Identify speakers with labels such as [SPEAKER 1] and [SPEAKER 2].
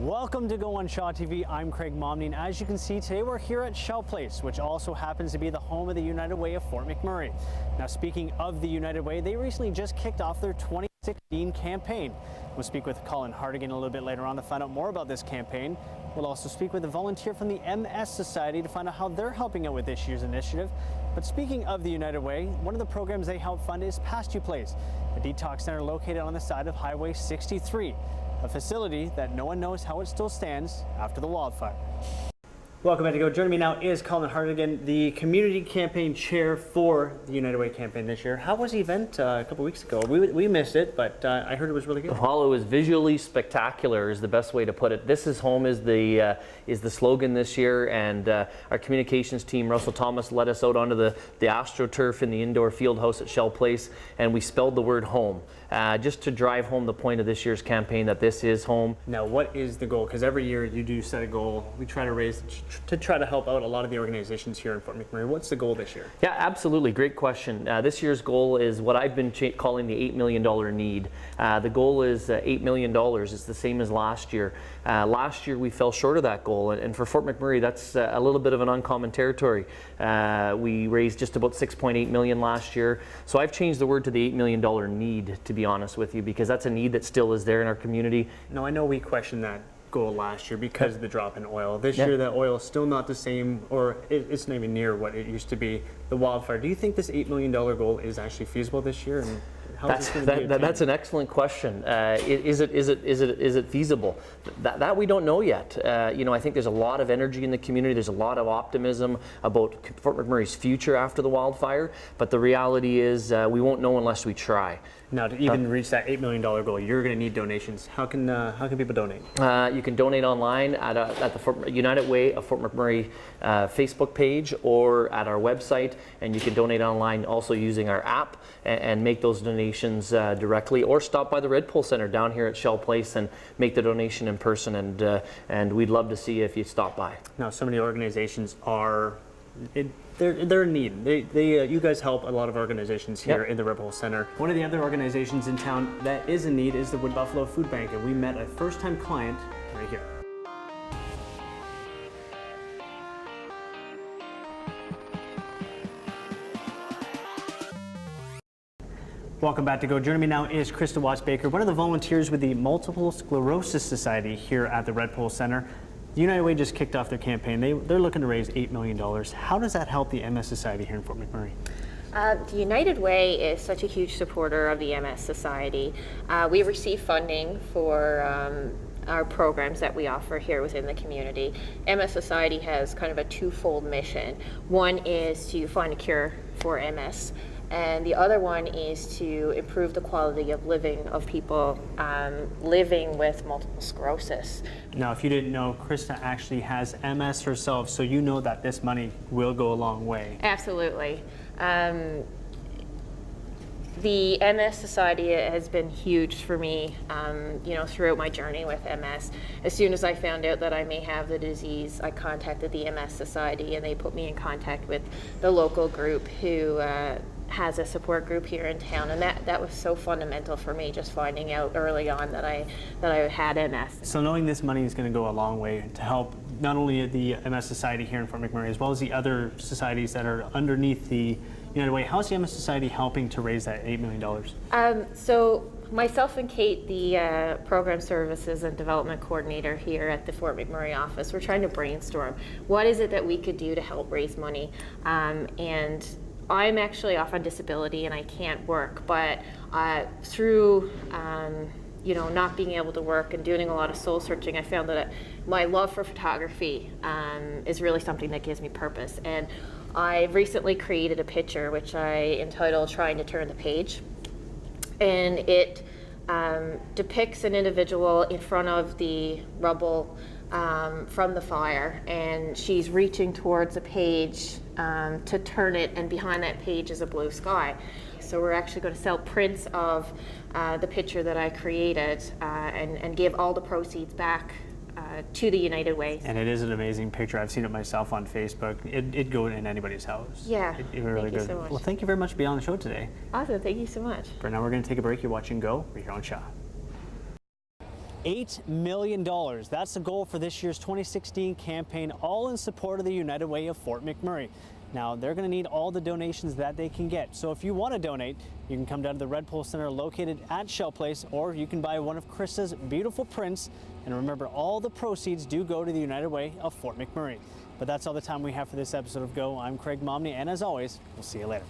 [SPEAKER 1] Welcome to Go on Shaw TV. I'm Craig Momney, and as you can see, today we're here at Shell Place, which also happens to be the home of the United Way of Fort McMurray. Now, speaking of the United Way, they recently just kicked off their 2016 campaign. We'll speak with Colin Hartigan a little bit later on to find out more about this campaign. We'll also speak with a volunteer from the MS Society to find out how they're helping out with this year's initiative. But speaking of the United Way, one of the programs they help fund is Past You Place, a detox center located on the side of Highway 63. A facility that no one knows how it still stands after the wildfire. Welcome back to Go. Joining me now is Colin Hartigan, the community campaign chair for the United Way campaign this year. How was the event a couple weeks ago? We missed it, but I heard it was really good.
[SPEAKER 2] Well, it was visually spectacular is the best way to put it. This is home is the slogan this year, and our communications team, Russell Thomas, led us out onto the AstroTurf in the indoor field house at Shell Place, and we spelled the word home. Just to drive home the point of this year's campaign that this is home.
[SPEAKER 1] Now, what is the goal? Because every year you do set a goal. We try to raise to try to help out a lot of the organizations here in Fort McMurray. What's the goal this year?
[SPEAKER 2] Yeah, absolutely. Great question. This year's goal is what I've been calling the $8 million need. The goal is $8 million. It's the same as last year. Last year we fell short of that goal, and for Fort McMurray that's a little bit of an uncommon territory. We raised just about $6.8 million last year. So I've changed the word to the $8 million need, to be honest with you, because that's a need that still is there in our community.
[SPEAKER 1] Now, I know we questioned that goal last year because of the drop in oil. This year that oil is still not the same, or it's not even near what it used to be, the wildfire. Do you think this $8 million goal is actually feasible this year? And
[SPEAKER 2] that's an excellent question. Is it feasible? That we don't know yet. I think there's a lot of energy in the community. There's a lot of optimism about Fort McMurray's future after the wildfire. But the reality is we won't know unless we try.
[SPEAKER 1] Now, to even reach that $8 million goal, you're going to need donations. How can people donate?
[SPEAKER 2] You can donate online at the United Way of Fort McMurray Facebook page or at our website, and you can donate online also using our app and make those donations directly, or stop by the Red Pole Center down here at Shell Place and make the donation in person, and we'd love to see you if you stop by.
[SPEAKER 1] Now, so many organizations are they're in need. You guys help a lot of organizations here in the Red Pole Center. One of the other organizations in town that is in need is the Wood Buffalo Food Bank, and we met a first-time client right here. Welcome back to Go. Joining me now is Krista Watson, one of the volunteers with the Multiple Sclerosis Society here at the Red Pole Center. The United Way just kicked off their campaign. They're looking to raise $8 million. How does that help the MS Society here in Fort McMurray?
[SPEAKER 3] The United Way is such a huge supporter of the MS Society. We receive funding for our programs that we offer here within the community. MS Society has kind of a twofold mission. One is to find a cure for MS, and the other one is to improve the quality of living of people living with multiple sclerosis.
[SPEAKER 1] Now, if you didn't know, Krista actually has MS herself, so you know that this money will go a long way.
[SPEAKER 3] Absolutely. The MS Society has been huge for me, throughout my journey with MS. As soon as I found out that I may have the disease, I contacted the MS Society, and they put me in contact with the local group who has a support group here in town, and that was so fundamental for me, just finding out early on that I had MS.
[SPEAKER 1] So knowing this money is going to go a long way to help not only the MS Society here in Fort McMurray, as well as the other societies that are underneath the United Way. How's the MS Society helping to raise that $8 million?
[SPEAKER 3] So myself and Kate, the Program Services and Development Coordinator here at the Fort McMurray office, we're trying to brainstorm what is it that we could do to help raise money. And I'm actually off on disability and I can't work, but through not being able to work and doing a lot of soul searching, I found that my love for photography is really something that gives me purpose. And I've recently created a picture which I entitled Trying to Turn the Page, and it depicts an individual in front of the rubble from the fire, and she's reaching towards a page to turn it, and behind that page is a blue sky. So we're actually going to sell prints of the picture that I created and give all the proceeds back to the United Way.
[SPEAKER 1] And it is an amazing picture. I've seen it myself on Facebook. It'd go in anybody's house.
[SPEAKER 3] Yeah,
[SPEAKER 1] It'd be really
[SPEAKER 3] thank you
[SPEAKER 1] good.
[SPEAKER 3] so much.
[SPEAKER 1] Well, thank you very much for being on the show today.
[SPEAKER 3] Awesome, thank you so much.
[SPEAKER 1] For now, we're going to take a break. You're watching Go. We're here on Shaw. $8 million. That's the goal for this year's 2016 campaign, all in support of the United Way of Fort McMurray. Now, they're going to need all the donations that they can get. So if you want to donate, you can come down to the Red Pole Center located at Shell Place, or you can buy one of Krista's beautiful prints. And remember, all the proceeds do go to the United Way of Fort McMurray. But that's all the time we have for this episode of Go. I'm Craig Momney, and as always, we'll see you later.